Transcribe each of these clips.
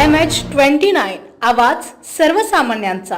MH29 आवाज सर्वसामान्यांचा।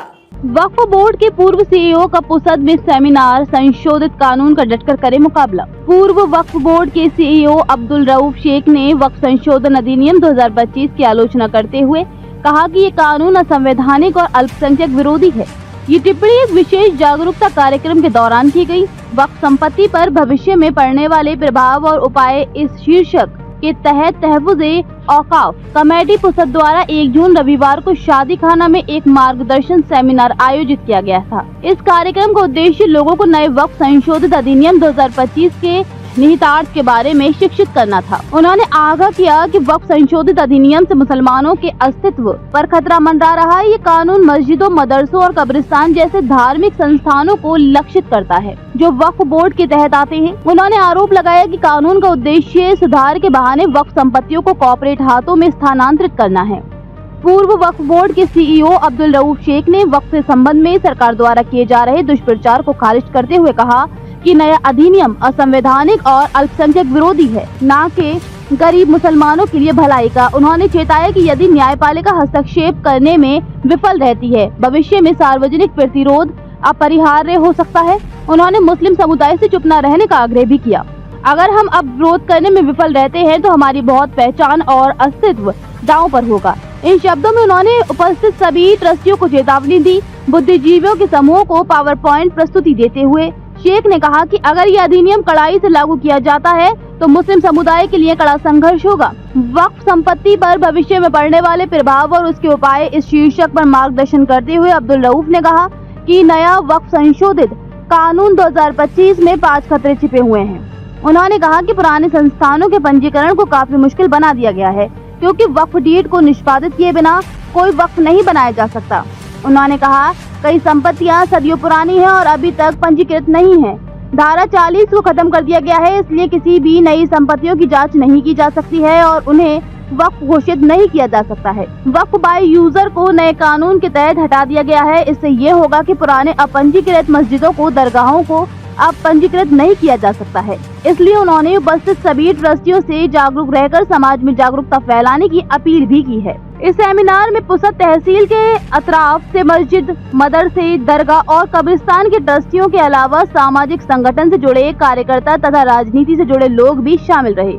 वक्फ board के पूर्व सीईओ का पुसद में सेमिनार, संशोधित कानून का डटकर करे मुकाबला। पूर्व वक्फ बोर्ड के सीईओ अब्दुल रऊफ शेख ने वक्फ संशोधन अधिनियम 2025 की आलोचना करते हुए कहा कि ये कानून असंवैधानिक और अल्पसंख्यक विरोधी है। ये टिप्पणी एक विशेष जागरूकता कार्यक्रम के दौरान की गई। वक्फ संपत्ति पर भविष्य में पड़ने वाले प्रभाव और उपाय इस शीर्षक के तहत तहफ़्फ़ुज़-ए-औक़ाफ़ कमेटी पुसद द्वारा 1 जून रविवार को शादी खाना में एक मार्गदर्शन सेमिनार आयोजित किया गया था। इस कार्यक्रम का उद्देश्य लोगों को नए वक्फ संशोधित अधिनियम 2025 के निहितार्थ के बारे में शिक्षित करना था। उन्होंने आगाह किया कि वक्फ संशोधित अधिनियम से मुसलमानों के अस्तित्व पर खतरा मंडरा रहा है। ये कानून मस्जिदों, मदरसों और कब्रिस्तान जैसे धार्मिक संस्थानों को लक्षित करता है जो वक्फ बोर्ड के तहत आते हैं। उन्होंने आरोप लगाया कि कानून का उद्देश्य सुधार के बहाने वक्फ संपत्तियों को कॉर्पोरेट हाथों में स्थानांतरित करना है। पूर्व वक्फ बोर्ड के सीईओ अब्दुल रऊफ शेख ने वक्फ के संबंध में सरकार द्वारा किए जा रहे दुष्प्रचार को खारिज करते हुए कहा कि नया अधिनियम असंवैधानिक और अल्पसंख्यक विरोधी है, न कि गरीब मुसलमानों के लिए भलाई का। उन्होंने चेताया कि यदि न्यायपालिका हस्तक्षेप करने में विफल रहती है, भविष्य में सार्वजनिक प्रतिरोध अपरिहार्य हो सकता है। उन्होंने मुस्लिम समुदाय से चुप न रहने का आग्रह भी किया। अगर हम अब विरोध करने में विफल रहते हैं तो हमारी बहुत पहचान और अस्तित्व दांव पर होगा। इन शब्दों में उन्होंने उपस्थित सभी ट्रस्टियों को चेतावनी दी। बुद्धिजीवियों के समूह को पावर पॉइंट प्रस्तुति देते हुए शेख ने कहा कि अगर ये अधिनियम कड़ाई से लागू किया जाता है तो मुस्लिम समुदाय के लिए कड़ा संघर्ष होगा। वक्फ संपत्ति पर भविष्य में पड़ने वाले प्रभाव और उसके उपाय इस शीर्षक पर मार्गदर्शन करते हुए अब्दुल रऊफ ने कहा कि नया वक्फ संशोधित कानून 2025 में 5 खतरे छिपे हुए हैं। उन्होंने कहा कि पुराने संस्थानों के पंजीकरण को काफी मुश्किल बना दिया गया है, क्योंकि वक्फ डीड को निष्पादित किए बिना कोई वक्फ नहीं बनाया जा सकता। उन्होंने कहा कई संपत्तियां सदियों पुरानी हैं और अभी तक पंजीकृत नहीं हैं। धारा 40 को खत्म कर दिया गया है, इसलिए किसी भी नई संपत्तियों की जांच नहीं की जा सकती है और उन्हें वक्फ घोषित नहीं किया जा सकता है। वक्फ बाय यूजर को नए कानून के तहत हटा दिया गया है। इससे ये होगा कि पुराने अपंजीकृत मस्जिदों को, दरगाहों को अब पंजीकृत नहीं किया जा सकता है। इसलिए उन्होंने उपस्थित सभी ट्रस्टियों से जागरूक रहकर समाज में जागरूकता फैलाने की अपील भी की है। इस सेमिनार में पुसद तहसील के अतराफ से मस्जिद, मदरसे, दरगाह और कब्रिस्तान के ट्रस्टियों के अलावा सामाजिक संगठन से जुड़े कार्यकर्ता तथा राजनीति से जुड़े लोग भी शामिल रहे।